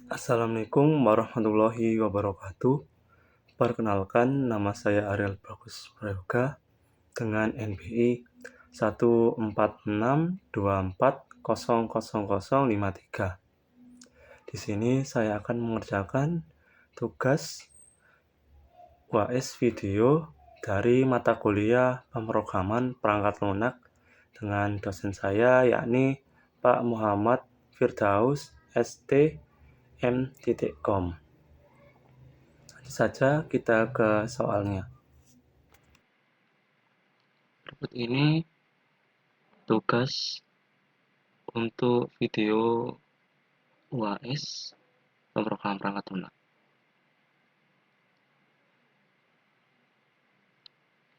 Assalamualaikum warahmatullahi wabarakatuh. Perkenalkan, nama saya Ariel Bagus Prayoga dengan NBI 14624000053. Di sini saya akan mengerjakan tugas UAS video dari mata kuliah pemrograman perangkat lunak dengan dosen saya yakni Pak Muhammad Firdaus ST M.com. Langsung saja kita ke soalnya. Berikut ini tugas untuk video UAS pemrograman perangkat lunak.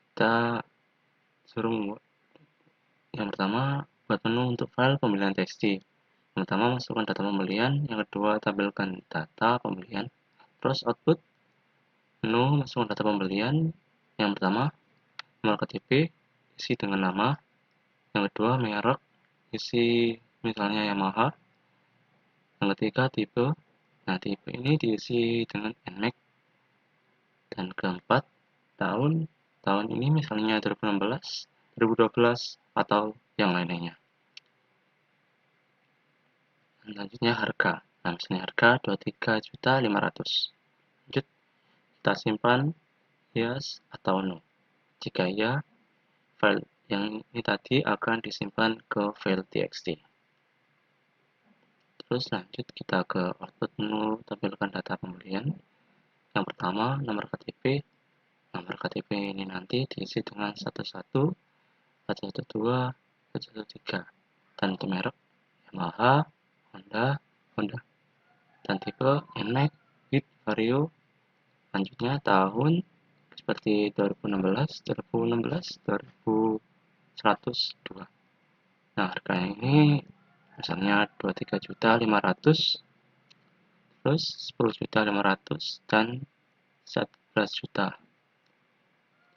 Kita suruh yang pertama buat menu untuk file pembelian TXT. Yang pertama masukkan data pembelian, yang kedua tampilkan data pembelian. Terus output menu masukkan data pembelian. Yang pertama nomor KTP isi dengan nama, yang kedua merek isi misalnya Yamaha, yang ketiga tipe. Nah, tipe ini diisi dengan NMAX. Dan keempat, tahun ini misalnya 2016, 2012, atau yang lainnya. Selanjutnya harga. Nah, misalnya harga 23.500.000. Lanjut, kita simpan yes atau no. Jika ya, file yang ini tadi akan disimpan ke file txt. Terus lanjut kita ke output menu tampilkan data pembelian. Yang pertama, nomor KTP. Nomor KTP ini nanti diisi dengan 11, 112, 113. Dan untuk merek Yamaha, Honda, dan tipe NMAX, Bit, Vario. Lanjutnya tahun seperti 2016, 2102. Nah, harganya ini misalnya 23.500.000, terus 10.500.000 dan 11 juta.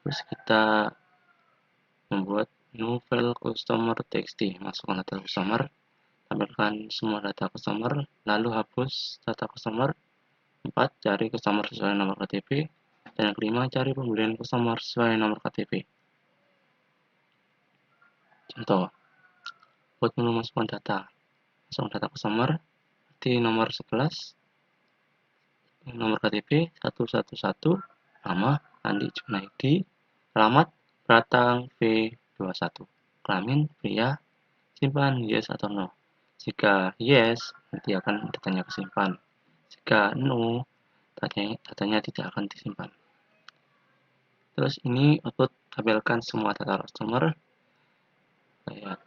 Terus kita membuat new file customer txt. Masukkan data customer, tampilkan semua data customer, lalu hapus data customer. 4. Cari customer sesuai nomor KTP. Dan yang kelima, cari pembelian customer sesuai nomor KTP. Contoh, buat menu masukkan data. Masukkan data customer, di nomor 11, nomor KTP 111, nama Andi Junaidi, alamat Batang V21, kelamin pria, simpan yes atau no. Jika yes, nanti akan datanya kesimpan. Jika no, datanya tidak akan disimpan. Terus ini output tampilkan semua data customer kayak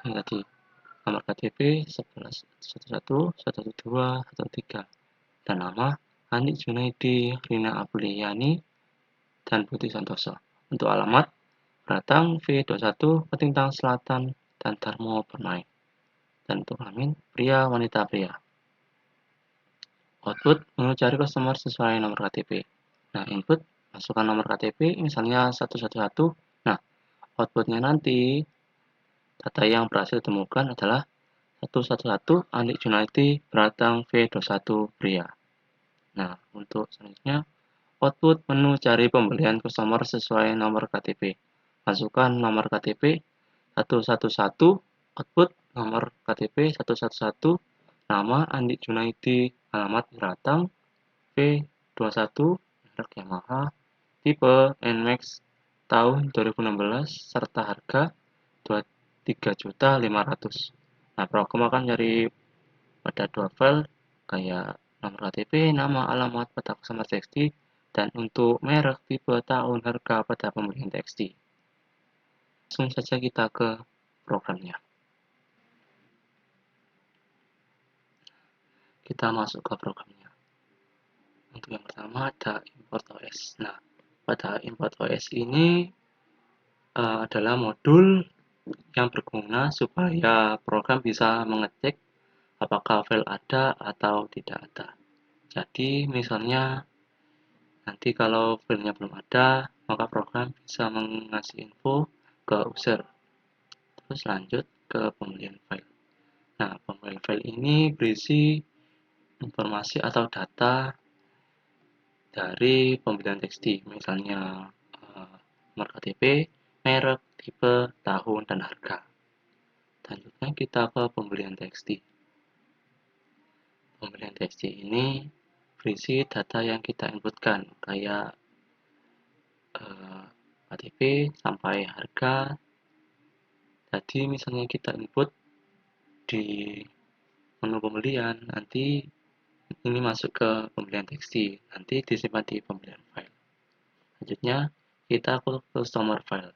ini tadi, nomor KTP 11, 11, 112, 13, dan nama Andi Junaidi, Rina Apriliani, dan Putri Santoso. Untuk alamat Batang V21, Petintang Selatan, dan Darmo Permai. Dan untuk kelamin pria, wanita, pria. Output menu cari customer sesuai nomor KTP. Nah, input masukkan nomor KTP misalnya 111. Nah, outputnya nanti data yang berhasil ditemukan adalah 111 Andi Junaidi Batang V21 pria. Nah, untuk selanjutnya output menu cari pembelian customer sesuai nomor KTP. Masukkan nomor KTP 111, output nomor KTP 111, nama Andi Junaidi, alamat Batang V21, merek Yamaha, tipe NMAX tahun 2016, serta harga 23.500.000. Nah, program akan cari pada dua file kayak nomor KTP, nama, alamat, pada customer txt, dan untuk merek, tipe, tahun, harga pada pembelian txt. Langsung saja kita ke programnya. Kita masuk ke programnya. Untuk yang pertama ada import OS. Nah, pada import OS ini adalah modul yang berguna supaya program bisa mengecek apakah file ada atau tidak ada. Jadi misalnya nanti kalau filenya belum ada, maka program bisa mengasih info ke user. Terus lanjut ke pembelian file. Nah, pembelian file ini berisi informasi atau data dari pembelian tekstil, misalnya nomor KTP, merek, tipe, tahun, dan harga. Selanjutnya kita ke pembelian tekstil. Pembelian tekstil ini berisi data yang kita inputkan, kayak KTP sampai harga. Jadi misalnya kita input di menu pembelian, nanti ini masuk ke pembelian tekstil, nanti disimpan di pembelian file. Selanjutnya kita ke customer file.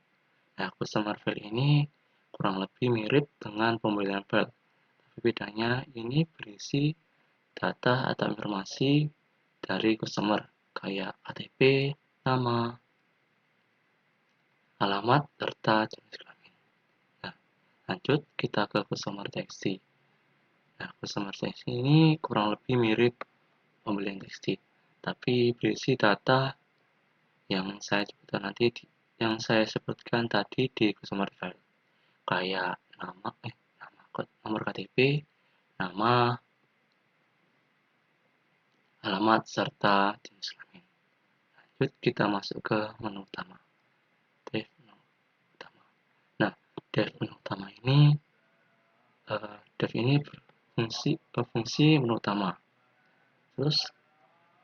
Nah, customer file ini kurang lebih mirip dengan pembelian file, tapi bedanya ini berisi data atau informasi dari customer, kayak KTP, nama, alamat, serta jenis kelamin. Nah, lanjut kita ke customer tekstil. Nah, customer tekstil ini kurang lebih mirip pembelian tekstil, tapi berisi data yang saya sebutkan tadi di customer file, kayak nomor KTP, nama, alamat, serta jenis kelamin. Lanjut kita masuk ke menu utama. Dev menu utama. Nah, dev menu utama ini fungsi menu utama. Terus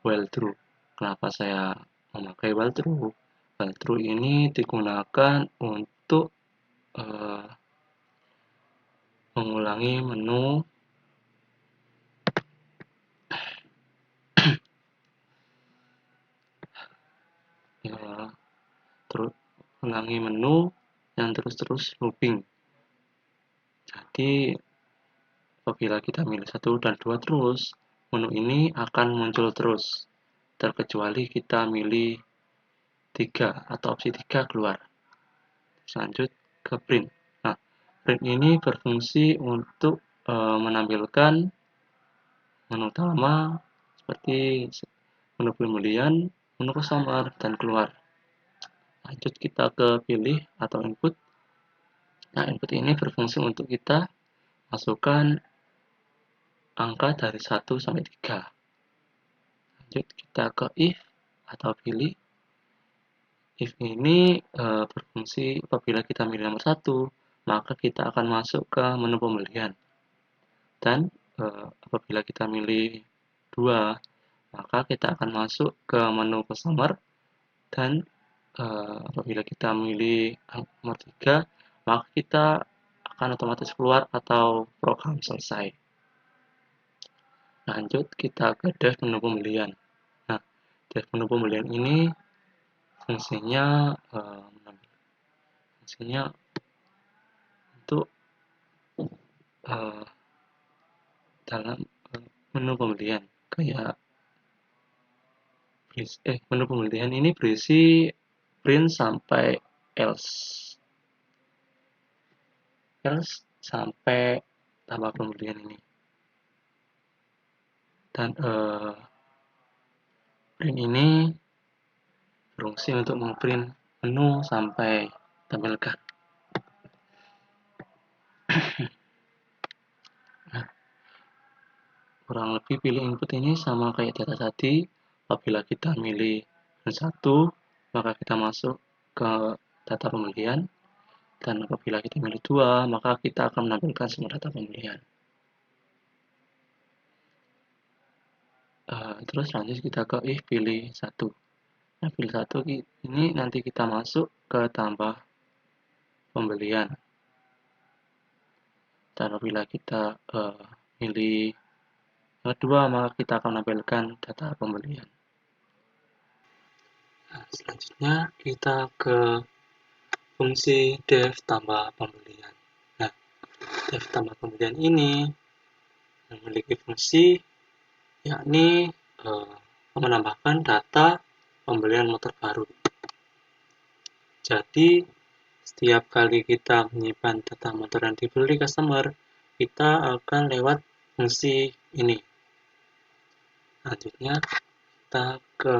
while true. Kenapa saya memakai while true? While true ini digunakan untuk mengulangi menu yang terus-terus looping. Jadi apabila kita milih 1 dan 2 terus, menu ini akan muncul terus, terkecuali kita milih 3 atau opsi 3 keluar. Lanjut ke print. Nah, print ini berfungsi untuk menampilkan menu utama seperti menu pembelian, menu customer, dan keluar. Lanjut kita ke pilih atau input. Nah, input ini berfungsi untuk kita masukkan angka dari 1 sampai 3. Lanjut kita ke if atau pilih. If ini berfungsi apabila kita milih nomor 1, maka kita akan masuk ke menu pembelian. Dan apabila kita milih 2, maka kita akan masuk ke menu customer. Dan apabila kita milih nomor 3, maka kita akan otomatis keluar atau program selesai. Lanjut kita ke dev menu pembelian. Nah, dev menu pembelian ini fungsinya untuk dalam menu pembelian, kayak menu pembelian ini berisi print sampai else sampai tambah pembelian ini. Dan print ini berfungsi untuk memprint menu sampai tampilkan. Nah, kurang lebih pilih input ini sama kayak data tadi. Apabila kita milih 1, maka kita masuk ke data pembelian. Dan apabila kita milih 2, maka kita akan menampilkan semua data pembelian. Terus lanjut kita ke if pilih 1. Nah, pilih 1 ini nanti kita masuk ke tambah pembelian. Dan apabila kita pilih 2, maka kita akan menampilkan data pembelian. Nah, selanjutnya kita ke fungsi dev tambah pembelian. Nah, dev tambah pembelian ini memiliki fungsi yakni menambahkan data pembelian motor baru. Jadi setiap kali kita menyimpan data motor yang dibeli customer, kita akan lewat fungsi ini. Selanjutnya kita ke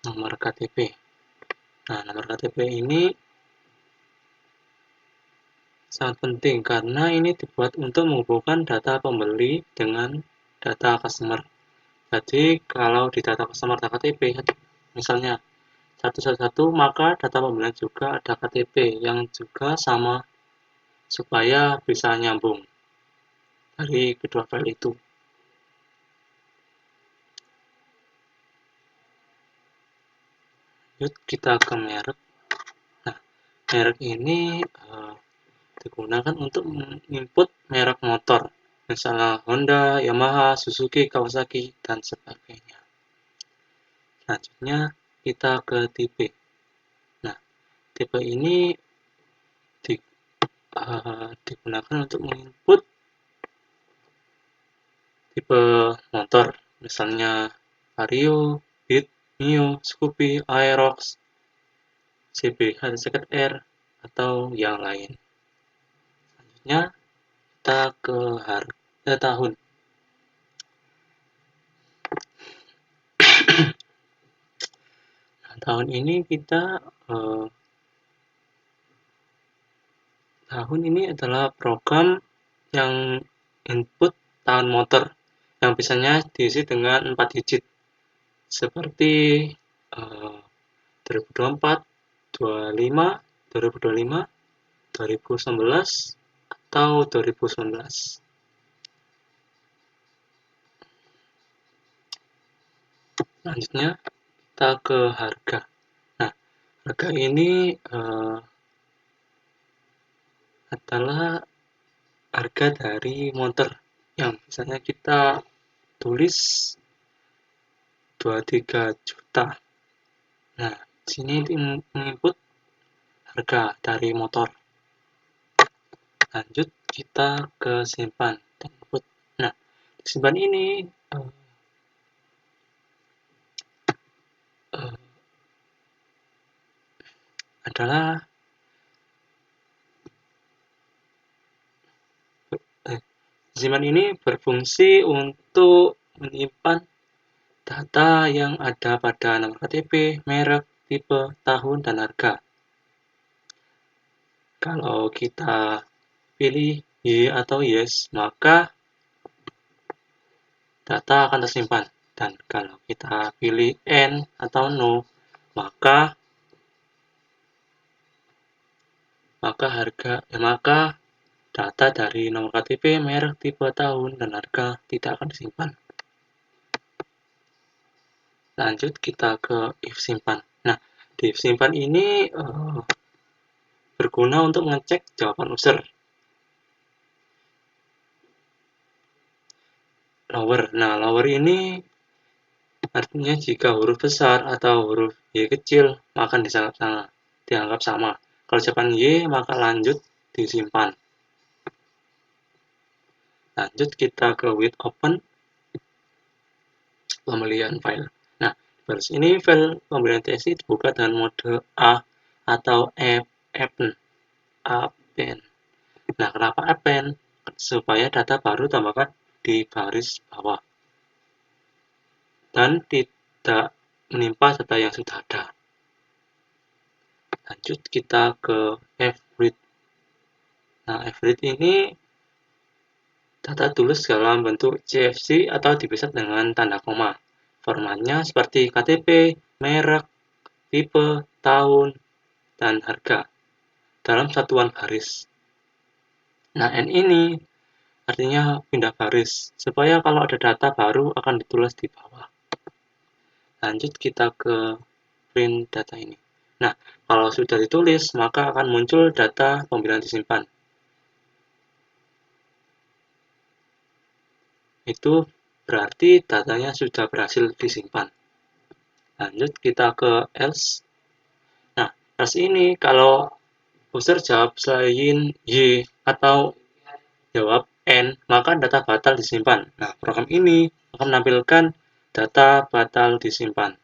nomor KTP. Nah, nomor KTP ini sangat penting karena ini dibuat untuk menghubungkan data pembeli dengan data customer. Jadi kalau di data customer ada KTP, misalnya 111, maka data pembelian juga ada KTP yang juga sama supaya bisa nyambung dari kedua file itu. Yuk kita ke merek. Nah, merek ini digunakan untuk menginput merek motor, misalnya Honda, Yamaha, Suzuki, Kawasaki, dan sebagainya. Selanjutnya kita ke tipe. Nah, tipe ini digunakan untuk menginput tipe motor, misalnya Vario, Beat, Mio, Scoopy, Aerox, CBH, R, atau yang lain. Selanjutnya kita ke harga tahun. Nah, tahun ini tahun ini adalah program yang input tahun motor yang biasanya diisi dengan 4 digit seperti 2024, 25, 2025, 2019, atau 2019. Selanjutnya kita ke harga. Nah, harga ini adalah harga dari motor yang misalnya kita tulis 23 juta. Nah, sini menginput harga dari motor. Lanjut kita ke simpan dan input. Nah, simpan ini adalah simpan ini berfungsi untuk menyimpan data yang ada pada nomor KTP, merek, tipe, tahun, dan harga. Kalau kita pilih Y atau Yes, maka data akan tersimpan. Dan kalau kita pilih N atau No, maka data dari nomor KTP, merek, tipe, tahun, dan harga tidak akan disimpan. Lanjut kita ke if simpan. Nah, di if simpan ini berguna untuk mengecek jawaban user. Lower. Nah, lower ini artinya jika huruf besar atau huruf Y kecil, maka dianggap sama. Kalau jawaban Y, maka lanjut disimpan. Lanjut kita ke with open, pembelian file. Nah, baris ini file pembelian TXT dibuka dengan mode A atau append. Nah, kenapa append? Supaya data baru tambahkan di baris bawah dan tidak menimpa data yang sudah ada. Lanjut kita ke fread. Nah, fread ini data tulis dalam bentuk CFC atau dipisah dengan tanda koma. Formatnya seperti KTP, merek, tipe, tahun, dan harga dalam satuan baris. Nah, N ini artinya pindah baris, supaya kalau ada data baru akan ditulis di bawah. Lanjut kita ke print data ini. Nah, kalau sudah ditulis, maka akan muncul data pembelian disimpan. Itu berarti datanya sudah berhasil disimpan. Lanjut kita ke else. Nah, else ini kalau user jawab selain Y atau jawab N, maka data batal disimpan. Nah, program ini akan menampilkan data batal disimpan.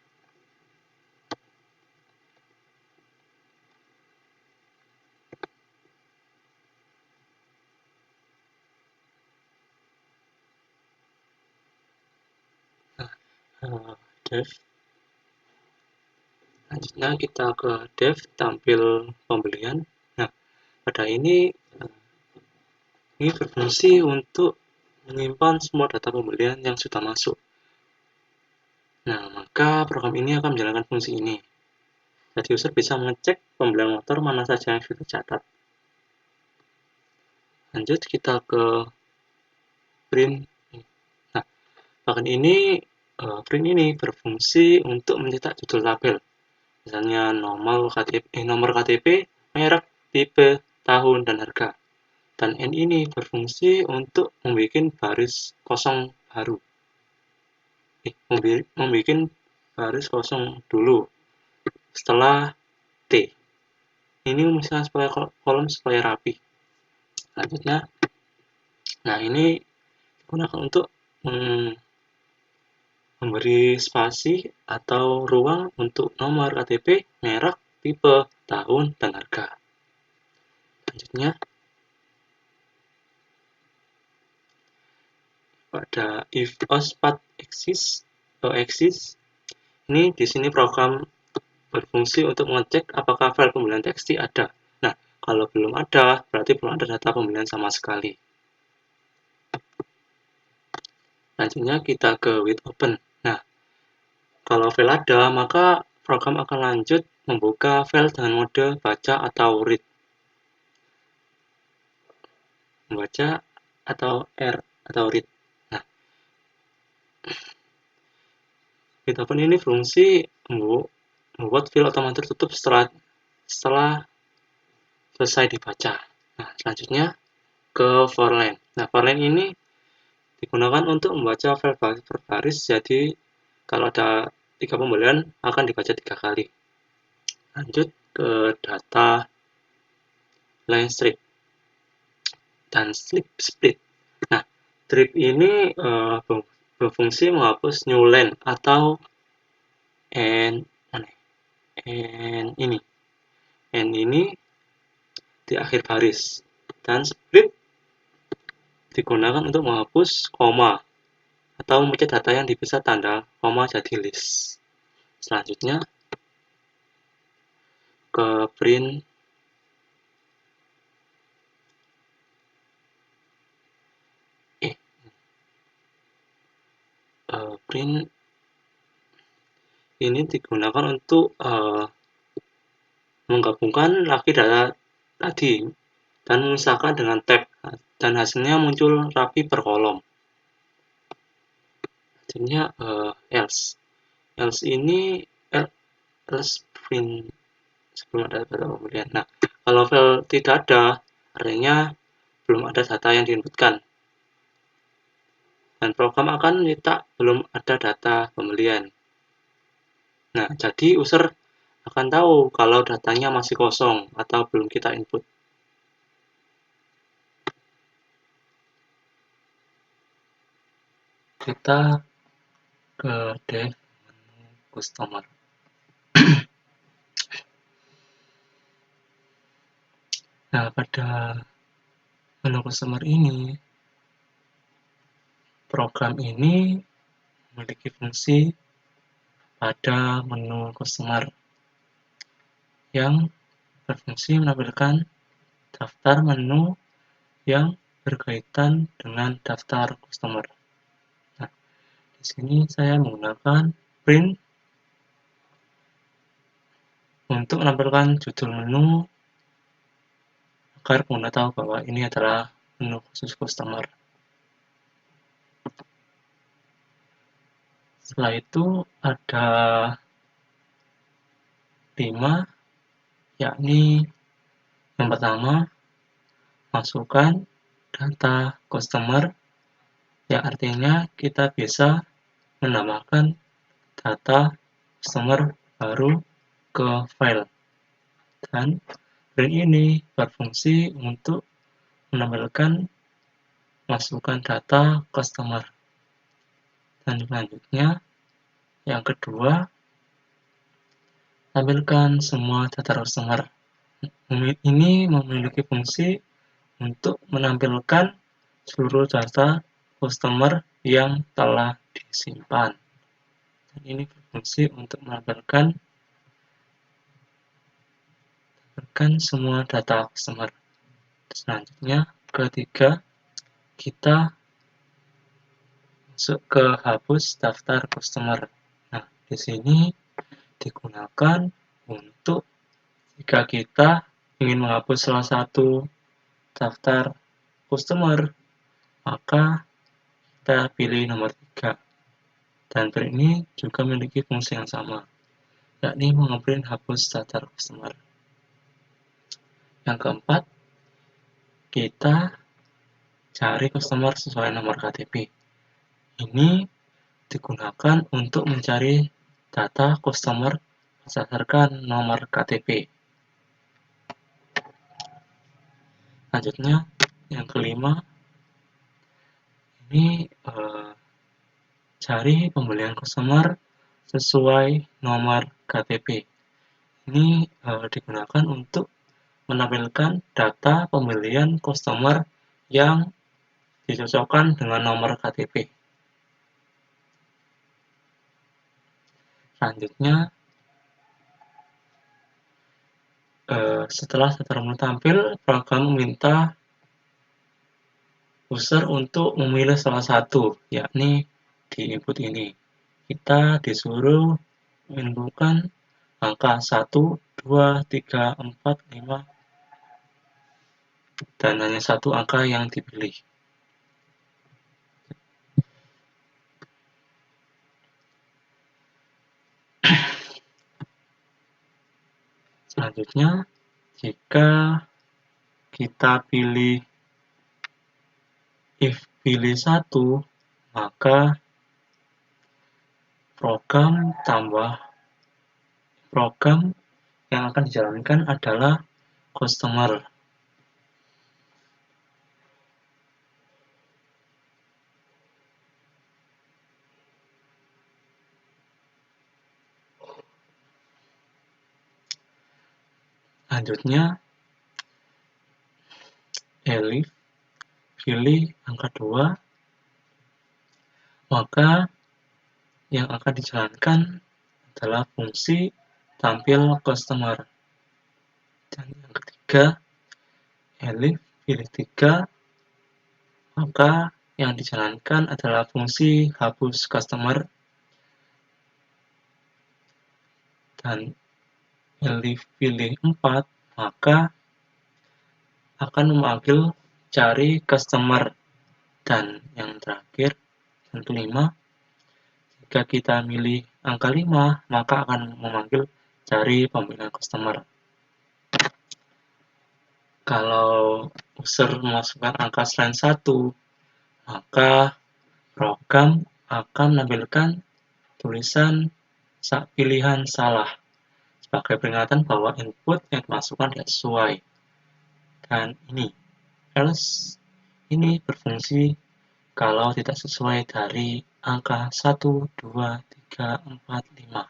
Dev. Selanjutnya kita ke dev, tampil pembelian. Nah, pada ini berfungsi untuk menyimpan semua data pembelian yang sudah masuk. Nah, maka program ini akan menjalankan fungsi ini. Jadi user bisa mengecek pembelian motor mana saja yang sudah tercatat. Lanjut kita ke print. Nah, bahkan ini print ini berfungsi untuk mencetak judul tabel. Misalnya nomor KTP, merek, tipe, tahun, dan harga. Dan N ini berfungsi untuk membuat baris kosong baru. Membuat baris kosong dulu setelah T. Ini misalnya supaya kolom supaya rapi. Selanjutnya, nah ini digunakan untuk memberi spasi atau ruang untuk nomor KTP, merek, tipe, tahun, dan harga. Selanjutnya, pada if path exists, ini di sini program berfungsi untuk mengecek apakah file pembelian txt ada. Nah, kalau belum ada, berarti belum ada data pembelian sama sekali. Selanjutnya kita ke with open. Nah, kalau file ada, maka program akan lanjut membuka file dengan mode baca atau read. Membaca atau read. Nah, with open ini fungsi membuat file otomatis tutup setelah selesai dibaca. Nah, selanjutnya ke for line. Nah, for line ini digunakan untuk membaca file berbaris, jadi kalau ada 3 pembelian akan dibaca 3 kali. Lanjut ke data line strip dan split. Nah, strip ini berfungsi menghapus new line atau n ini di akhir baris, dan split digunakan untuk menghapus koma atau memecah data yang dipisah tanda koma jadi list. Selanjutnya ke print. Print ini digunakan untuk menggabungkan lagi data tadi dan memisahkan dengan tab, dan hasilnya muncul rapi per kolom. Hasilnya else ini else print sebelum ada data pembelian. Nah, kalau file tidak ada, artinya belum ada data yang diinputkan, dan program akan mencetak belum ada data pembelian. Nah, jadi user akan tahu kalau datanya masih kosong atau belum kita input. Kita ke dev menu customer. Nah, pada menu customer ini, program ini memiliki fungsi pada menu customer yang berfungsi menampilkan daftar menu yang berkaitan dengan daftar customer. Nah, di sini saya menggunakan print untuk menampilkan judul menu agar pengguna tahu bahwa ini adalah menu khusus customer. Setelah itu ada 5, yakni yang pertama, masukkan data customer, yang artinya kita bisa menambahkan data customer baru ke file. Dan print ini berfungsi untuk menampilkan masukkan data customer. Dan selanjutnya, yang kedua, tampilkan semua data customer. Ini memiliki fungsi untuk menampilkan seluruh data customer yang telah disimpan. Dan ini berfungsi untuk menampilkan semua data customer. Selanjutnya, ketiga, kita masuk ke hapus daftar customer. Nah, di sini digunakan untuk jika kita ingin menghapus salah satu daftar customer, maka kita pilih nomor 3. Dan print ini juga memiliki fungsi yang sama, yakni mengeprint hapus daftar customer. Yang keempat, kita cari customer sesuai nomor KTP. Ini digunakan untuk mencari data customer berdasarkan nomor KTP. Selanjutnya, yang kelima, ini cari pembelian customer sesuai nomor KTP. Ini digunakan untuk menampilkan data pembelian customer yang dicocokkan dengan nomor KTP. Selanjutnya, setelah terminal tampil, program meminta user untuk memilih salah satu, yakni di input ini. Kita disuruh menunjukkan angka 1, 2, 3, 4, 5, dan hanya satu angka yang dipilih. Selanjutnya, jika kita pilih if pilih 1, maka program yang akan dijalankan adalah customer. Selanjutnya, elif pilih angka 2, maka yang akan dijalankan adalah fungsi tampil customer. Dan yang ketiga, elif pilih 3, maka yang dijalankan adalah fungsi hapus customer. Dan elif pilih 4, maka akan memanggil cari customer. Dan yang terakhir, yang kelima, jika kita milih angka 5, maka akan memanggil cari pembelian customer. Kalau user memasukkan angka selain 1, maka program akan menampilkan tulisan pilihan salah sebagai peringatan bahwa input yang dimasukkan tidak sesuai. Dan ini else ini berfungsi kalau tidak sesuai dari angka 1, 2, 3, 4, 5.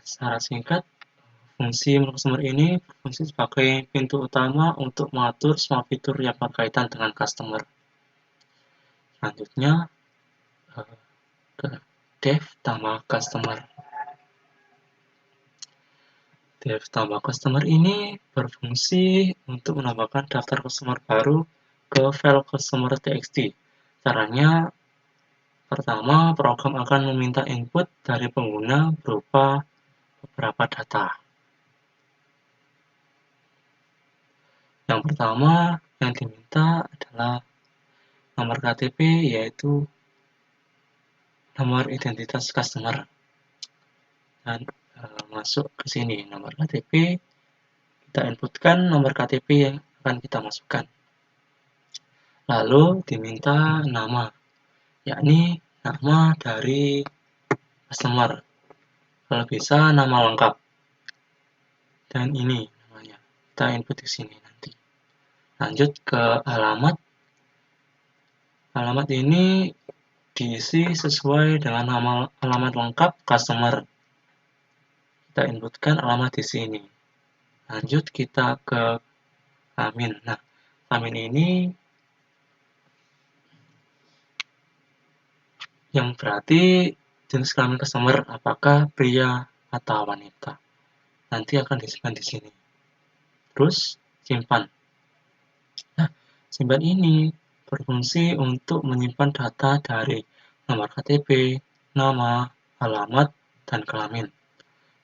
Secara singkat, fungsi customer ini berfungsi sebagai pintu utama untuk mengatur semua fitur yang berkaitan dengan customer. Selanjutnya, ke dev tambah customer. Dev tambah customer ini berfungsi untuk menambahkan daftar customer baru ke file customer.txt. Caranya, pertama, program akan meminta input dari pengguna berupa beberapa data. Yang pertama yang diminta adalah nomor KTP, yaitu nomor identitas customer. Dan masuk ke sini nomor KTP, kita inputkan nomor KTP yang akan kita masukkan. Lalu diminta nama, yakni nama dari customer. Kalau bisa nama lengkap. Dan ini namanya. Kita input di sini nanti. Lanjut ke alamat. Alamat ini diisi sesuai dengan nama alamat lengkap customer. Kita inputkan alamat di sini. Lanjut kita ke kelamin. Nah, kelamin ini yang berarti jenis kelamin customer apakah pria atau wanita. Nanti akan disimpan di sini. Terus simpan. Simpan ini berfungsi untuk menyimpan data dari nomor KTP, nama, alamat, dan kelamin.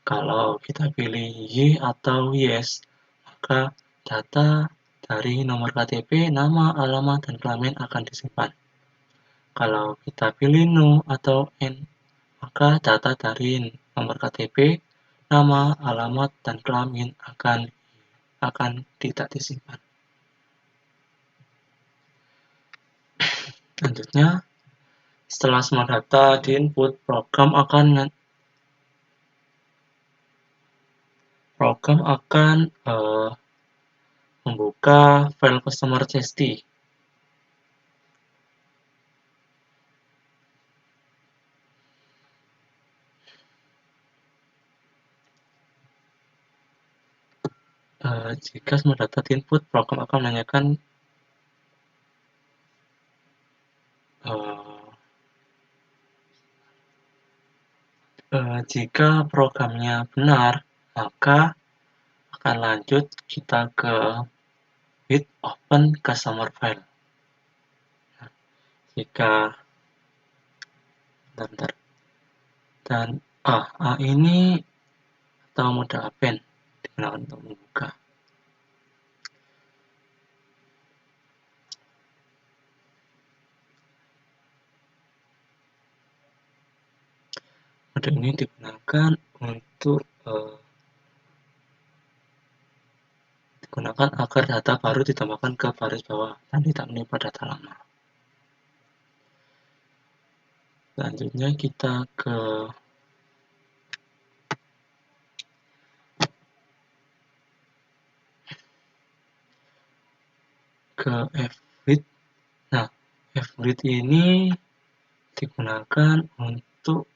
Kalau kita pilih Y atau Yes, maka data dari nomor KTP, nama, alamat, dan kelamin akan disimpan. Kalau kita pilih No atau N, maka data dari nomor KTP, nama, alamat, dan kelamin akan tidak disimpan. Selanjutnya, setelah semua data diinput, program akan membuka file customer.txt. Jika semua data diinput, program akan menanyakan jika programnya benar, maka akan lanjut kita ke with open customer file. Nah, jika bentar, dan A ini atau mode append digunakan untuk membuka. Mode ini digunakan untuk digunakan agar data baru ditambahkan ke baris bawah dan tidak menimpa data lama. Selanjutnya kita ke fread. Nah, fread ini digunakan untuk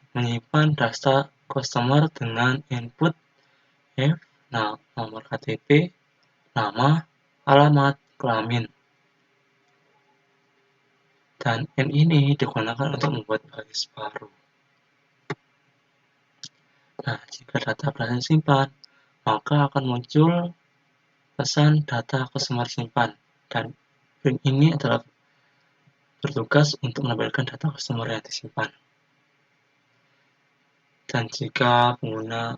menyimpan data customer dengan input F, nomor KTP, nama, alamat, kelamin. Dan N ini digunakan untuk membuat baris baru. Nah, jika data berhasil disimpan, maka akan muncul pesan data customer simpan. Dan print ini adalah bertugas untuk menampilkan data customer yang disimpan. Dan jika pengguna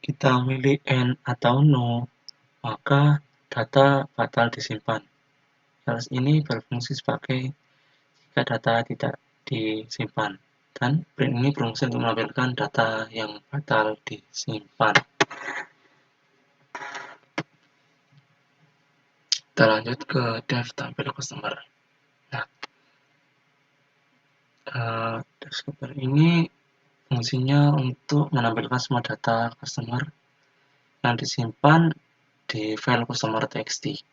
kita memilih N atau No, maka data batal disimpan. Else ini berfungsi sebagai jika data tidak disimpan. Dan print ini berfungsi untuk menampilkan data yang batal disimpan. Kita lanjut ke dev tampil customer. Nah, customer ini fungsinya untuk menampilkan semua data customer yang disimpan di file customer.txt.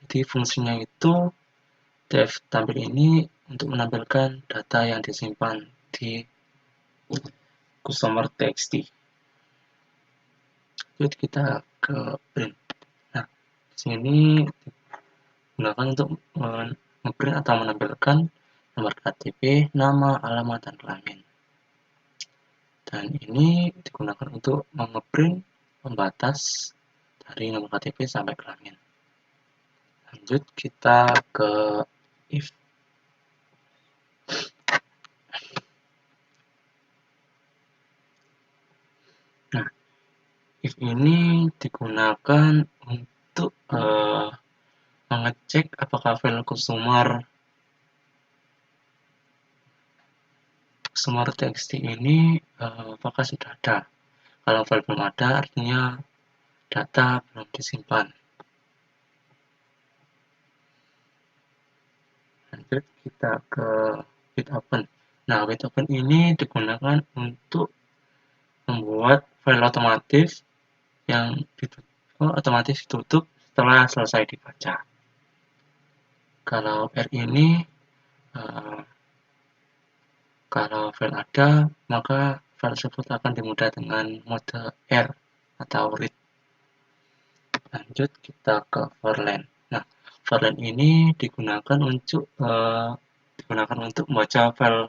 Jadi fungsinya itu dev tampil ini untuk menampilkan data yang disimpan di customer.txt. Jadi kita ke print. Nah, di sini digunakan untuk memprint atau menampilkan nomor KTP, nama, alamat, dan kelamin. Dan ini digunakan untuk mengeprint pembatas dari nomor KTP sampai kelamin. Lanjut kita ke if. Nah, if ini digunakan untuk mengecek apakah file customer.txt ini apakah sudah ada. Kalau file belum ada, artinya data belum disimpan. Lanjut kita ke with open. Nah, with open ini digunakan untuk membuat file otomatis ditutup setelah selesai dibaca. Kalau R ini kalau file ada, maka file tersebut akan dimudah dengan mode R atau read. Lanjut kita ke for len. Nah, For len ini digunakan untuk membaca file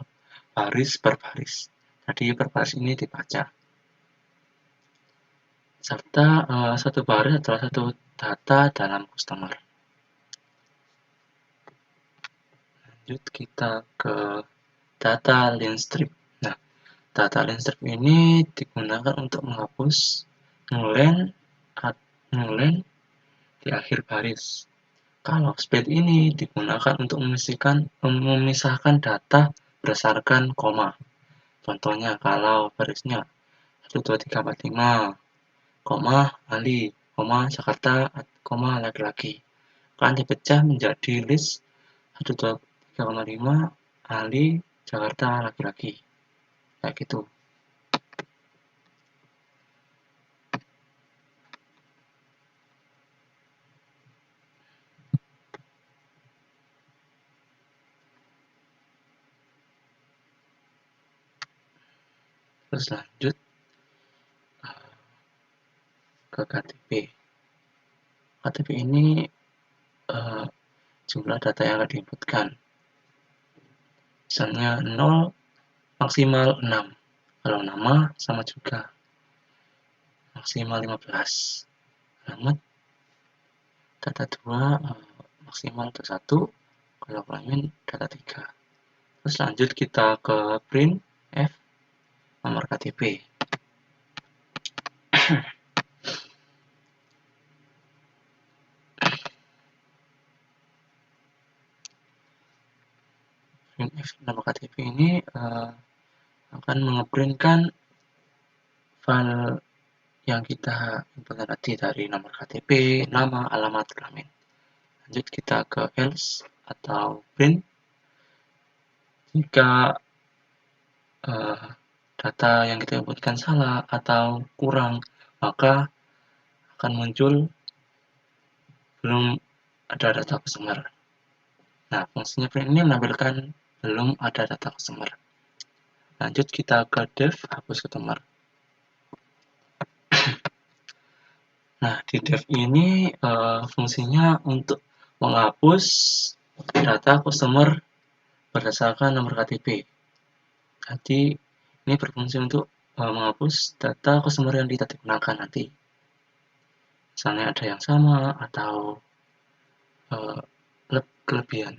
baris per baris. Jadi per baris ini dibaca. Serta satu baris adalah satu data dalam customer. Lanjut kita ke data line strip. Nah, data line strip ini digunakan untuk menghapus nulen di akhir baris. Kalau split ini digunakan untuk memisahkan data berdasarkan koma. Contohnya kalau barisnya 1, 2, 3, 4, 5, koma Ali, koma Jakarta, koma laki-laki. Akan dipecah menjadi list 1, 2, 3, 5, Ali, Jakarta, laki-laki. Kayak gitu. Terus lanjut ke KTP. KTP ini jumlah data yang akan diinputkan. Misalnya 0 maksimal 6. Kalau nama sama juga. Maksimal 15. Alamat data 2 maksimal data 1. Kalau kelamin data 3. Terus lanjut kita ke print F nomor KTP. Printf nomor KTP ini akan mengeprintkan file yang kita inputkan tadi dari nomor KTP, nama, alamat, kelamin. Lanjut kita ke else atau print. Jika data yang kita inputkan salah atau kurang, maka akan muncul belum ada data customer. Nah, fungsinya print ini menampilkan belum ada data customer. Lanjut kita ke dev, hapus customer. Nah, di dev ini fungsinya untuk menghapus data customer berdasarkan nomor KTP. Jadi, ini berfungsi untuk menghapus data customer yang tidak digunakan nanti. Misalnya ada yang sama atau kelebihan.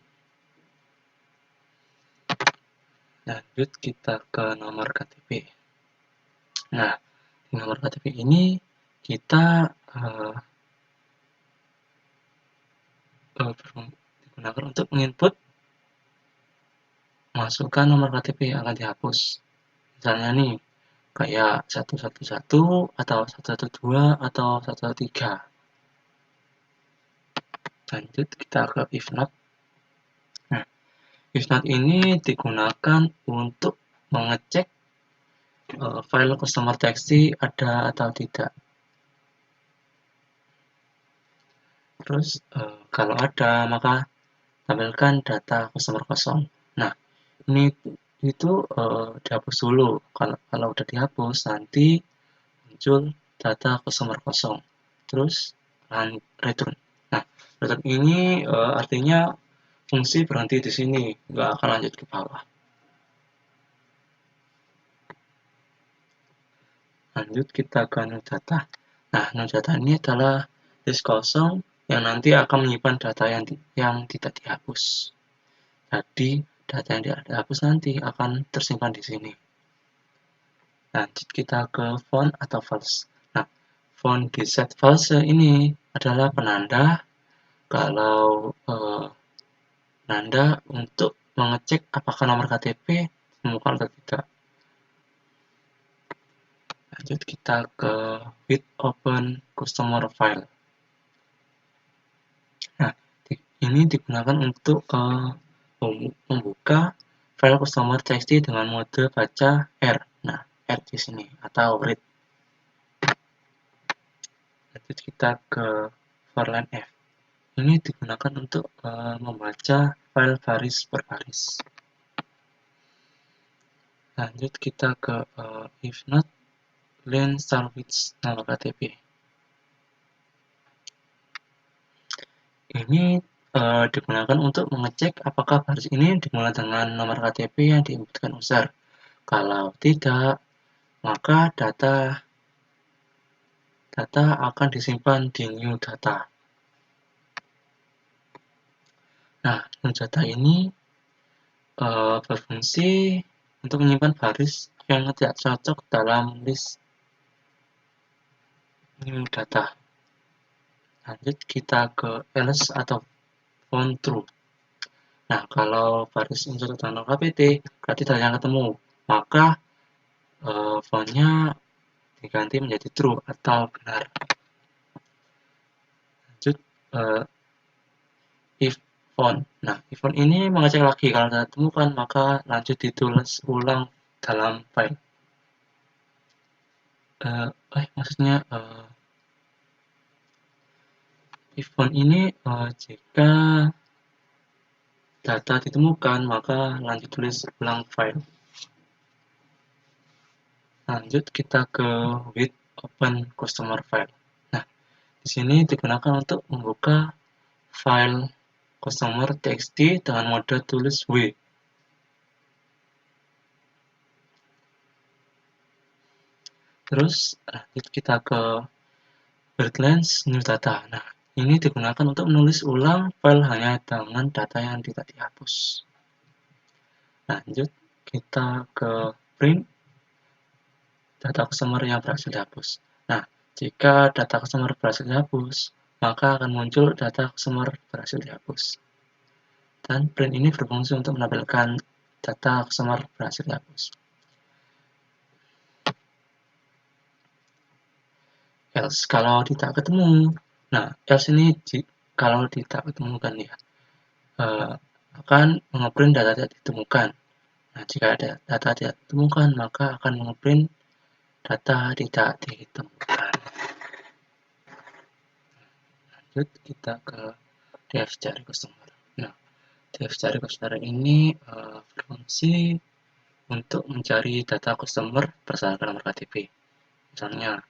Lanjut kita ke nomor KTP. Nah, di nomor KTP ini kita digunakan untuk menginput masukkan nomor KTP yang akan dihapus. Misalnya nih, kayak 111 atau 112 atau 113. Lanjut kita ke if not. Nah, if not ini digunakan untuk mengecek file customer txt ada atau tidak. Terus kalau ada, maka tampilkan data customer kosong. Nah, ini itu dihapus dulu. Kalau udah dihapus, nanti muncul data customer kosong. Terus return. Nah, return ini artinya fungsi berhenti di sini, nggak akan lanjut ke bawah. Lanjut kita ke new data. Nah, new data ini adalah disk kosong yang nanti akan menyimpan data yang tidak dihapus. Jadi, data yang tidak dihapus nanti akan tersimpan di sini. Lanjut kita ke font atau false. Nah, font di set false ini adalah penanda kalau penanda untuk mengecek apakah nomor KTP ditemukan atau tidak. Lanjut kita ke with open customer file. Nah, ini digunakan untuk membuka file customer txt dengan mode baca R. Nah, R di sini atau read. Lanjut kita ke for line F. Ini digunakan untuk membaca file baris per baris. Lanjut kita ke if not len start with nomor KTP. Ini digunakan untuk mengecek apakah baris ini dimulai dengan nomor KTP yang diinputkan user. Kalau tidak, maka data akan disimpan di new data. Nah, new data ini berfungsi untuk menyimpan baris yang tidak cocok dalam list new data. Lanjut kita ke else atau found true. Nah, kalau baris unsur dengan KPT berarti data yang ketemu, maka found-nya diganti menjadi true atau benar. Lanjut if found. Nah, if found ini mengecek lagi kalau tidak ditemukan, maka lanjut ditulis ulang dalam file. Maksudnya if found ini jika data ditemukan, maka lanjut tulis ulang file. Lanjut kita ke with open customer file. Nah, di sini digunakan untuk membuka file customer txt dengan mode tulis W. Terus lanjut kita ke Birdlands new data. Nah, ini digunakan untuk menulis ulang file hanya dengan data yang tidak dihapus. Lanjut kita ke print data customer yang berhasil dihapus. Nah, jika data customer berhasil dihapus, maka akan muncul data customer berhasil dihapus. Dan print ini berfungsi untuk menampilkan data customer berhasil dihapus. Else kalau tidak ketemu. Nah, else ini kalau tidak ketemu kan ya, akan mengeprint data tidak ditemukan. Nah, jika ada data tidak ditemukan, maka akan mengeprint data tidak ditemukan. Lanjut kita ke df cari customer. Nah, df cari customer ini berfungsi untuk mencari data customer berdasarkan nomor KTP. Misalnya,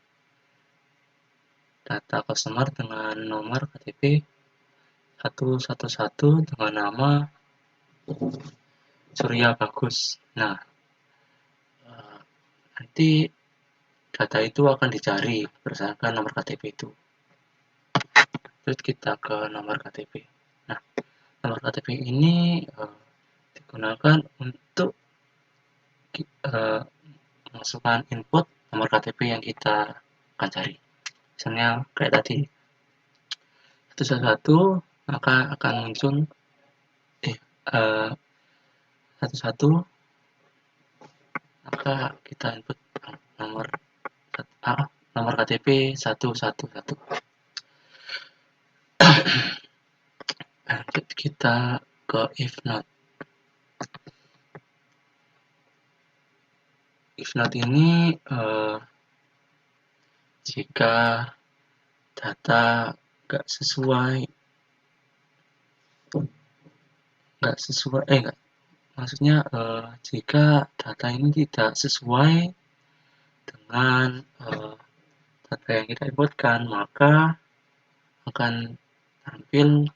data customer dengan nomor KTP 111 dengan nama Surya Bagus. Nah, nanti data itu akan dicari berdasarkan nomor KTP itu. Terus kita ke nomor KTP. Nah, nomor KTP ini digunakan untuk memasukkan input nomor KTP yang kita akan cari. Misalnya kayak tadi 111, maka akan muncul 11, maka kita input nomor KTP 111. Lanjut kita ke if not. If not ini jika data nggak sesuai, maksudnya jika data ini tidak sesuai dengan data yang kita inputkan, maka akan tampil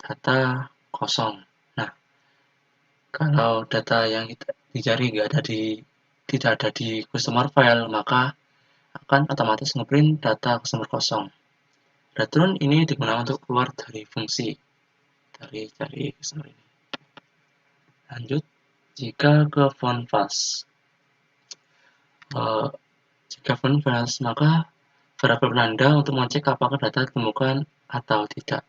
data kosong. Nah, kalau data yang kita dicari tidak ada di customer file, maka akan otomatis ngeprint data customer kosong. Return ini digunakan untuk keluar dari fungsi dari customer ini. Lanjut, jika ke found false. Jika found false, maka variabel penanda untuk mengecek apakah data ditemukan atau tidak.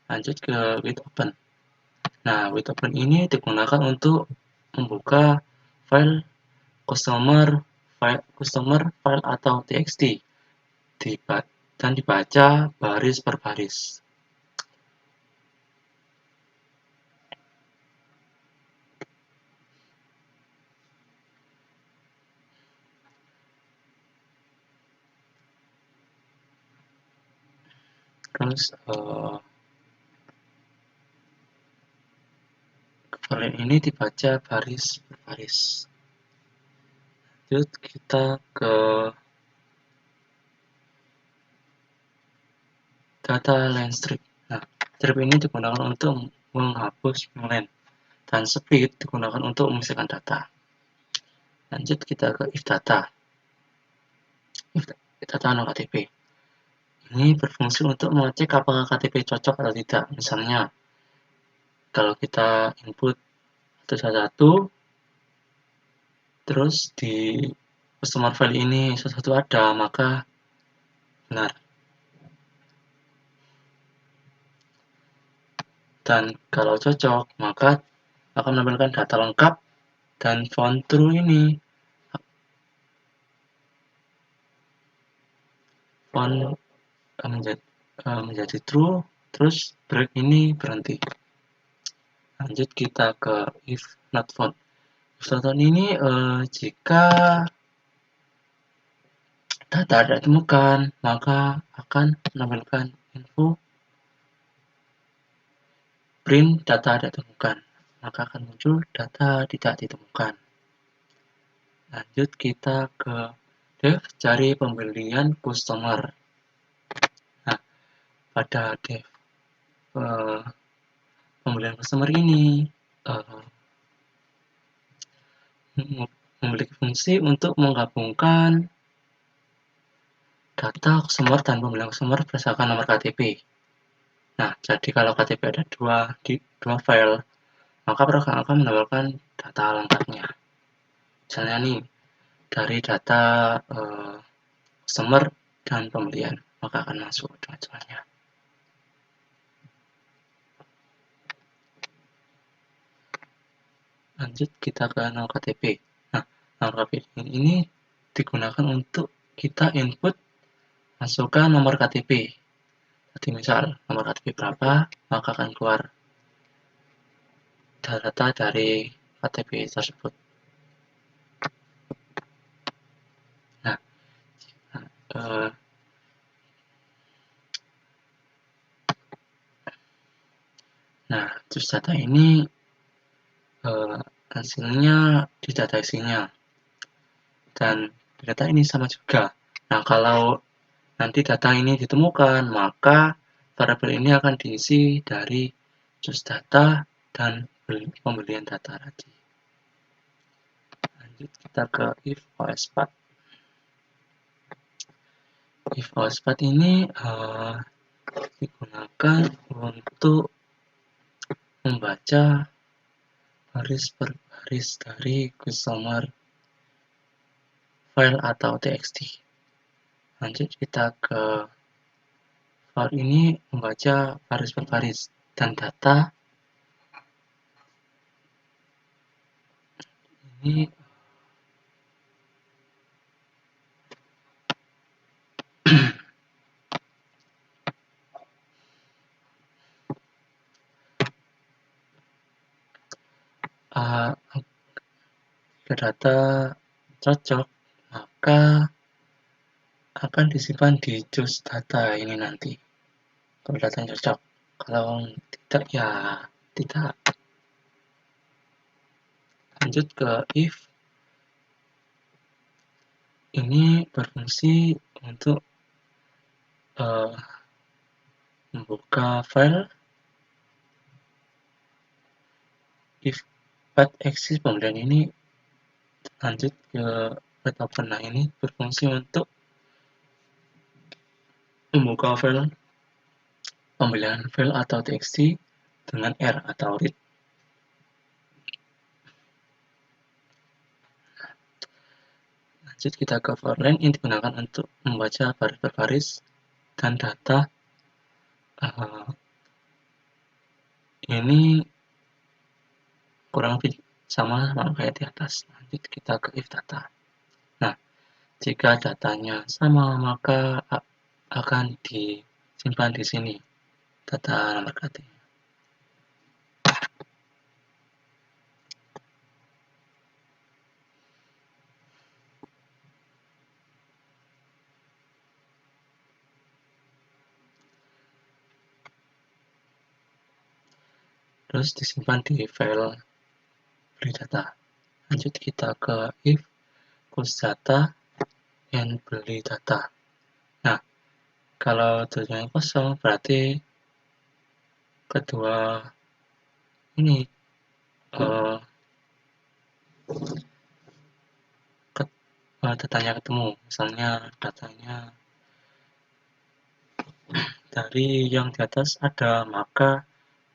Lanjut ke with open. Nah, with open ini digunakan untuk membuka file customer file atau txt dan dibaca baris per baris. Terus file ini dibaca baris per baris. Lanjut kita ke data line strip. Nah, strip ini digunakan untuk menghapus line dan split digunakan untuk memisahkan data. Lanjut kita ke if data. If data no KTP. Ini berfungsi untuk mengecek apakah KTP cocok atau tidak. Misalnya, kalau kita input satu-satu, terus di customer file ini sesuatu ada, maka benar. Dan kalau cocok, maka akan menampilkan data lengkap dan found true ini. Found menjadi true, terus break ini berhenti. Lanjut kita ke if not found. If not found ini jika data tidak ditemukan, maka akan menampilkan info print data tidak ditemukan, maka akan muncul data tidak ditemukan. Lanjut kita ke dev cari pembelian customer. Nah, pada dev pembelian customer ini memiliki fungsi untuk menggabungkan data customer dan pembelian customer berdasarkan nomor KTP. Nah, jadi kalau KTP ada dua file, maka program akan menampilkan data lengkapnya. Misalnya nih, dari data customer dan pembelian, maka akan masuk dua-duanya. Lanjut kita ke nomor KTP. Nah, nomor KTP ini digunakan untuk kita input masukkan nomor KTP. Jadi misal nomor KTP berapa, maka akan keluar data dari KTP tersebut. Nah, terus data ini hasilnya di data isinya. Dan data ini sama juga. Nah, kalau nanti data ini ditemukan, maka variabel ini akan diisi dari choose data dan pembelian data tadi. Lanjut kita ke if os path. If os path ini digunakan untuk membaca baris per baris dari customer file atau txt. Lanjut kita ke file ini membaca baris per baris dan data ini jika data cocok, maka akan disimpan di choose data ini nanti. Kalau datanya cocok, kalau tidak ya tidak. Lanjut ke if. Ini berfungsi untuk membuka file if path exist. Kemudian ini lanjut ke path open. Nah, ini berfungsi untuk membuka file pembelian file atau txt dengan R atau read. Lanjut kita ke for line. Ini digunakan untuk membaca baris per baris dan data ini kurang lebih sama kayak di atas. Lanjut kita ke if data. Nah, jika datanya sama, maka akan disimpan di sini data nomor KTP. Terus disimpan di file beli data. Lanjut kita ke if close data and beli data. Nah, Kalau tujuannya kosong berarti kedua ini eh, datanya ketemu. Misalnya datanya dari yang di atas ada, maka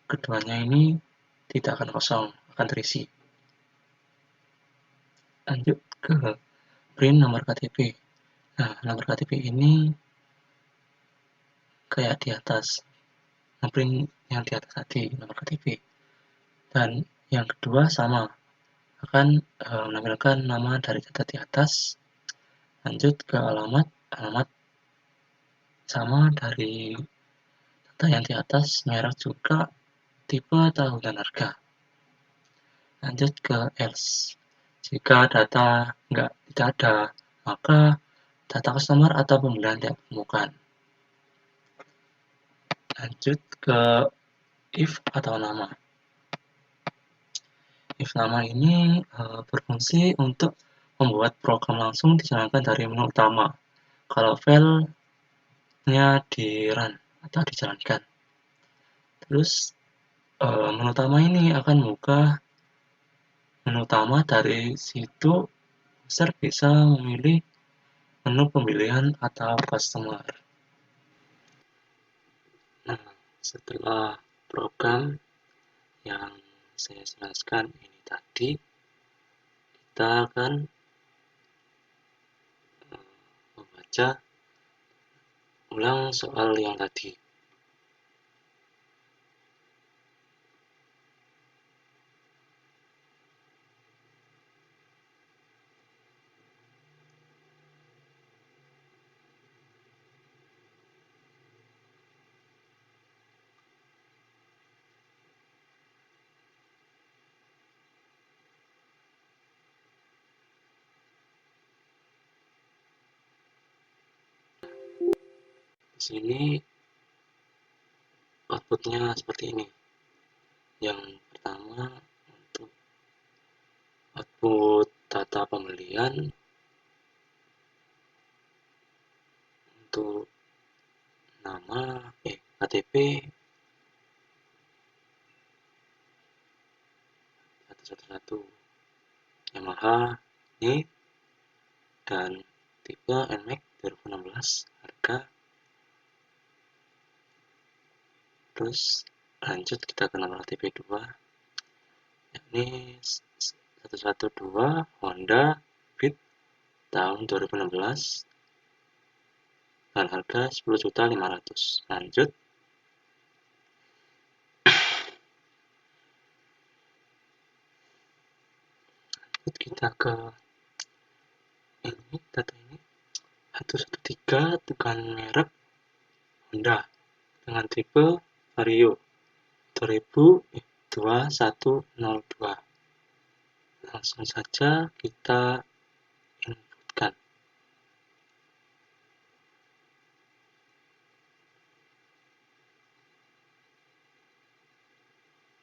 keduanya ini tidak akan kosong, akan terisi. Lanjut ke print nomor KTP. Nah, nomor KTP ini kayak di atas, print yang di atas tadi, nomor KTP. Dan yang kedua sama, akan menampilkan nama dari data di atas, lanjut ke alamat, alamat sama dari data yang di atas, merek juga, tipe, tahun, dan harga. Lanjut ke else. Jika data tidak ada, maka data customer atau pembelian tidak ditemukan. Lanjut ke if atau nama. If nama ini berfungsi untuk membuat program langsung dijalankan dari menu utama. Kalau filenya di run atau dijalankan. Terus menu utama ini akan membuka menu utama. Dari situ user bisa memilih menu pemilihan atau customer. Nah, setelah program yang saya jelaskan ini tadi, kita akan membaca ulang soal yang tadi. Di sini outputnya seperti ini. Yang pertama untuk output data pembelian, untuk nama KTP 111 Yamaha ini, dan tipe NMAX 2016, harga. Terus lanjut kita ke nomor KTP 2, yakni 112 Honda Beat tahun 2016 dan harga 10.500.000. Lanjut kita ke ini, data ini 113 dengan merek Honda dengan tipe Vario 2102. Langsung saja kita inputkan.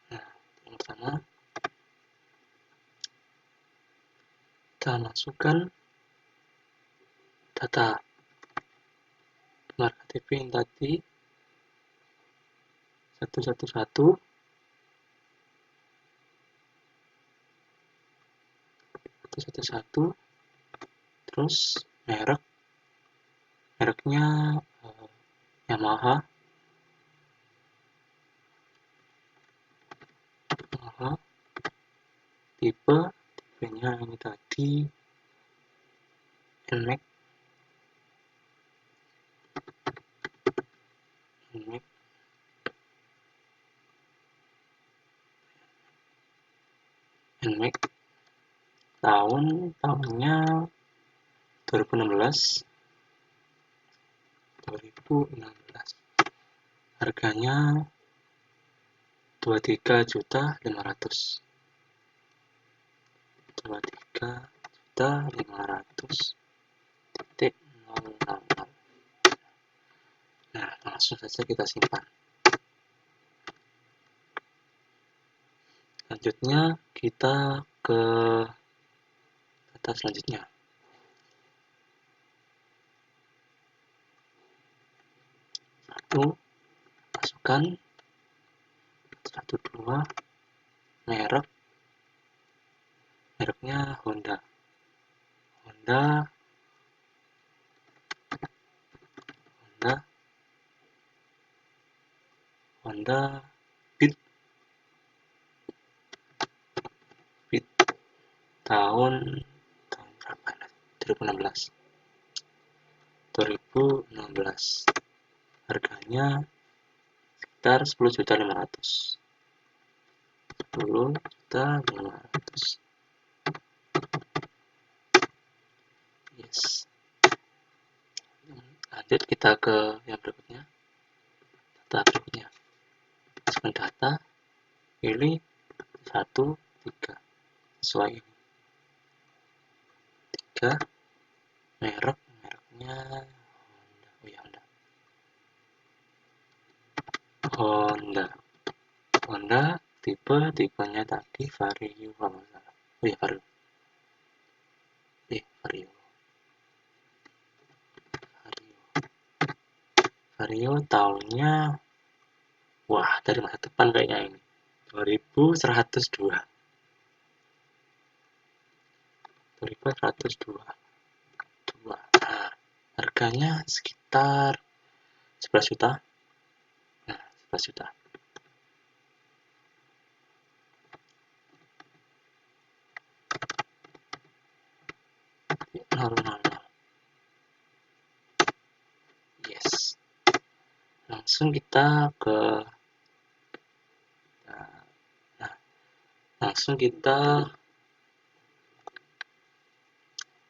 Nah, yang pertama kita masukkan data nomor KTP yang tadi 111, terus mereknya Yamaha, tipenya ini tadi NMAX tahunnya 2016, harganya 23.500.000, 23.500.000. Nah, langsung saja kita simpan. Selanjutnya kita ke data selanjutnya. masukkan 12 mereknya Honda Beat tahun berapa? 2016 harganya sekitar 10.500.000. 10.500.000. Yes. Lanjut kita ke yang berikutnya. Data berikutnya. Masukkan data, pilih 1, 3. Sesuai ini. 3. Mereknya Honda. Tipenya tadi Vario kalau salah. Vario tahunnya dari masa depan kayaknya ini. 2102. 2102. Nah, harganya sekitar 11 juta. Nah, 11 juta. Yes. Langsung kita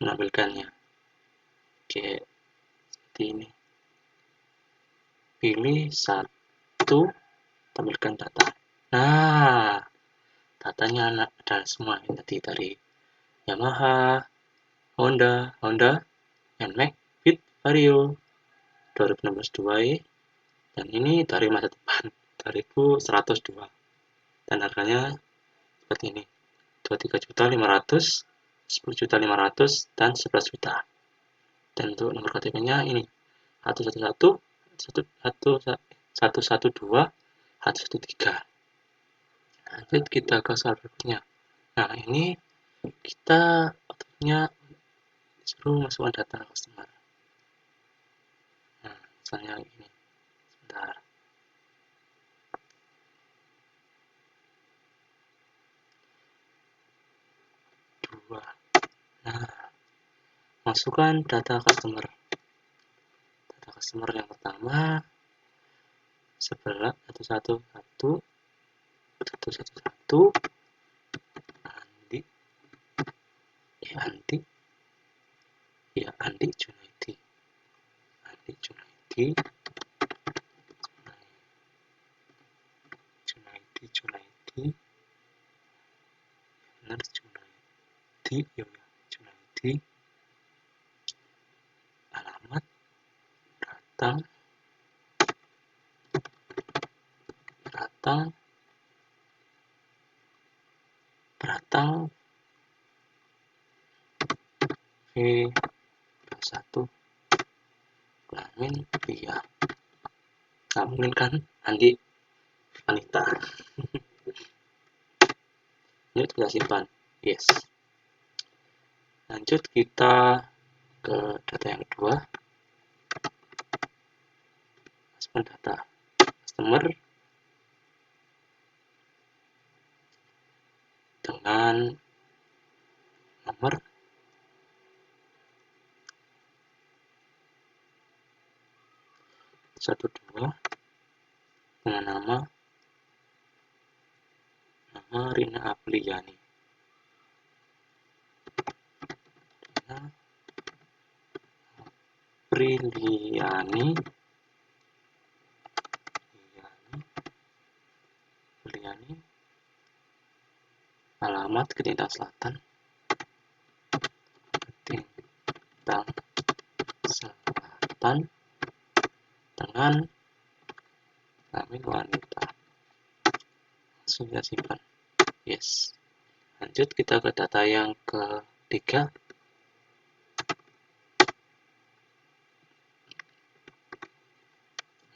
menampilkannya. Oke, seperti ini. Pilih 1, tampilkan data. Nah, datanya ada semua tadi dari Yamaha, Honda, NMAX, Beat, Vario 2016 dan ini dari masa depan 2102 dan harganya seperti ini 23.500.000, 10.500.000 dan 11 juta. Dan untuk nomor KTP nya ini 111 112 113. Lanjut kita ke soal berikutnya. Nah, ini kita outputnya disuruh masukkan data customer. Nah, misalnya ini. Sebentar. Nah, masukkan data customer. Data customer yang pertama 111 Andi Junaidi. Alamat Beratang V21 kelamin pria. Nggak mungkin kan Andi wanita. Ini kita simpan. Yes. Lanjut kita ke data yang kedua. Masukkan data customer dengan nomor dengan nama Rina Apriliani. Alamat Ketintang Selatan dengan kelamin wanita. Langsung kita simpan. Yes. Lanjut kita ke data yang ketiga.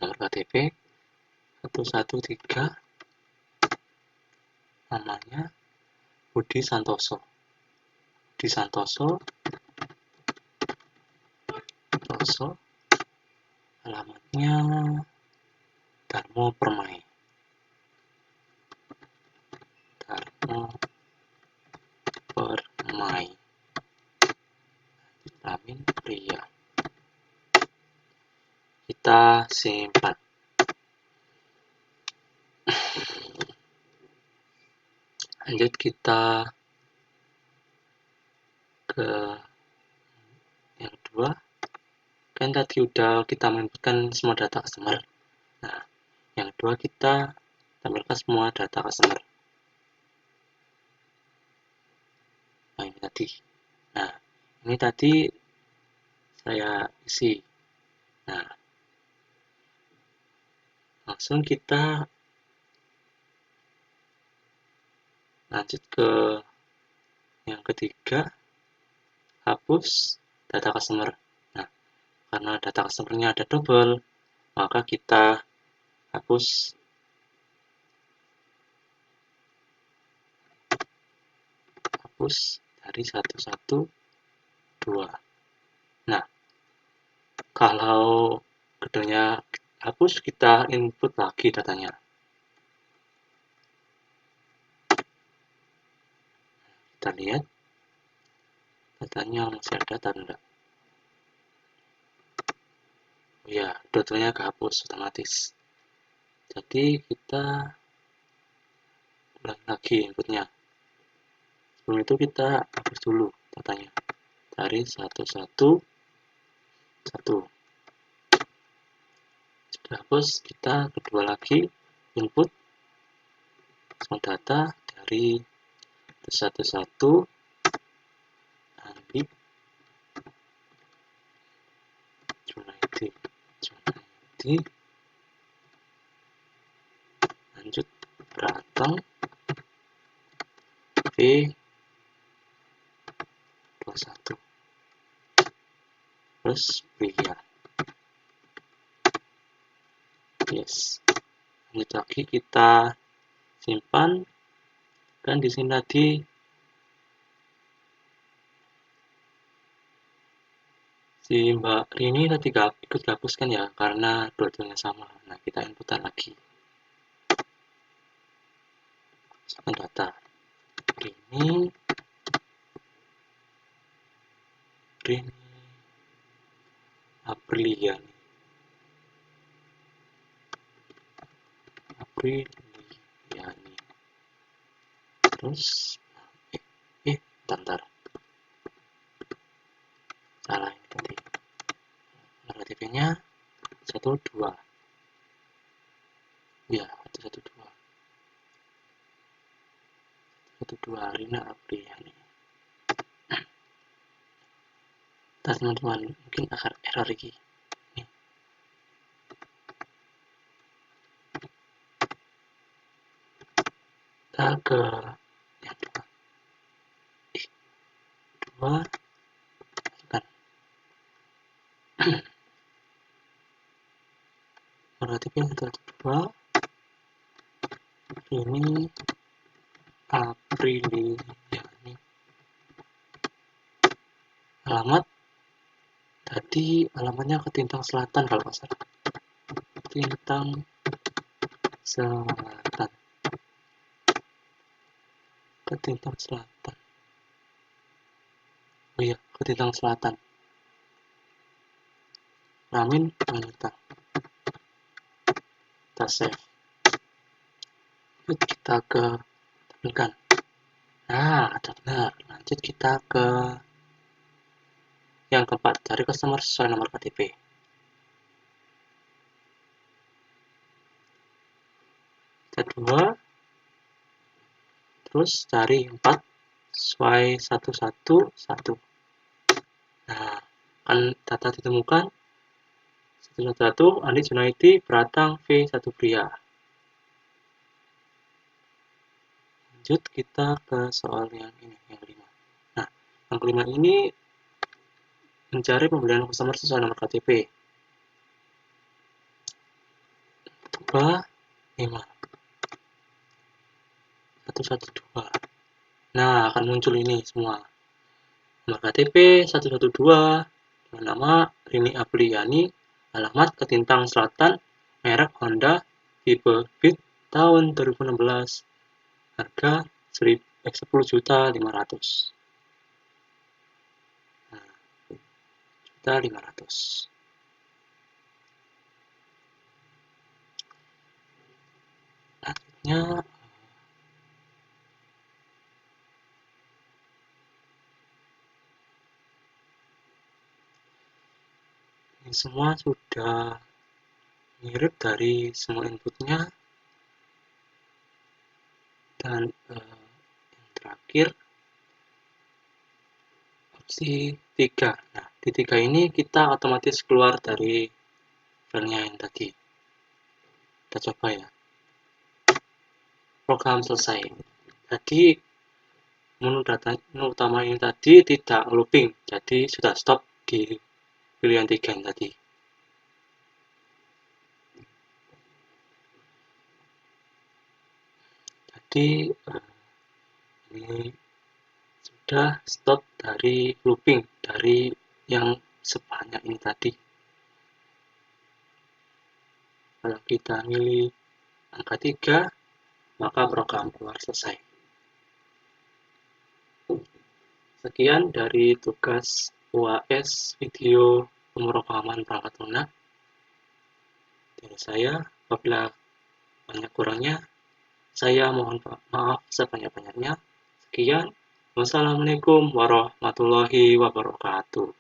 Nomor KTP 113, namanya Budi Santoso. Alamatnya Darmo Permai. Amin pria. Kita simpan. Lanjut kita ke yang kedua. Kan tadi udah kita menginputkan semua data customer. Nah, yang kedua kita tampilkan semua data customer. Nah, ini tadi saya isi. Nah, langsung kita lanjut ke yang ketiga, hapus data customer. Nah, karena data customer-nya ada double, maka kita hapus dari 112. Nah, kalau keduanya hapus, kita input lagi datanya. Kita lihat datanya masih ada atau enggak. Oh ya, double-nya kehapus otomatis. Jadi kita ulang lagi inputnya. Sebelum itu kita hapus dulu datanya dari 111. Sudah hapus, kita kedua lagi input semua data dari 111 Andi Junaidi, lanjut Pratang V21, terus pria. Yes. Lanjut lagi kita simpan. Kan di sini tadi si Mbak Rini tadi ikut hapuskan ya, karena dua-duanya sama. Nah, kita inputan lagi. Masukkan data. Rini Apriliani. Terus bentar. Salah ini tadi. Nomor KTP-nya 12. Ya, 112. 12 Rina Apriliani. Ntar teman-teman, mungkin akan error lagi. Kita ke yang kedua. Kan. Berarti yang kedua ini Apriliani. Alamat tadi alamatnya Ketintang Selatan kalau nggak salah. Ketintang Selatan. Oh iya, Ketintang Selatan. Ramin Wanita. Kita save. Kita ke tampilkan. Nah, ada benar. Lanjut kita ke yang keempat, cari customer sesuai nomor KTP. Kita 2, terus cari 4 sesuai 111. Nah, kan data ditemukan 111 Andi Junaidi Pratang V1 pria. Lanjut kita ke soal yang ini, yang kelima. Nah, yang kelima ini mencari pembelian customer sesuai nomor KTP. 2, 5. 112. Nah, akan muncul ini semua. Nomor KTP 112, nama Rini Apriliani, alamat Ketintang Selatan, merek Honda, tipe Beat, tahun 2016, harga 10.500.000. Nah, 10.500.000. Selanjutnya, ini semua sudah mirip dari semua inputnya. Dan yang terakhir, opsi 3. Nah, di 3 ini kita otomatis keluar dari filenya yang tadi. Kita coba ya. Program selesai. Jadi, menu utama ini tadi tidak looping. Jadi, sudah stop di pilihan 3 yang tadi. Jadi, ini sudah stop dari looping, dari yang sebanyak ini tadi. Kalau kita milih angka 3, maka program keluar selesai. Sekian dari tugas UAS video pemrograman perangkat lunak dari saya. Apabila banyak kurangnya, saya mohon maaf sebanyak-banyaknya. Sekian. Wassalamualaikum warahmatullahi wabarakatuh.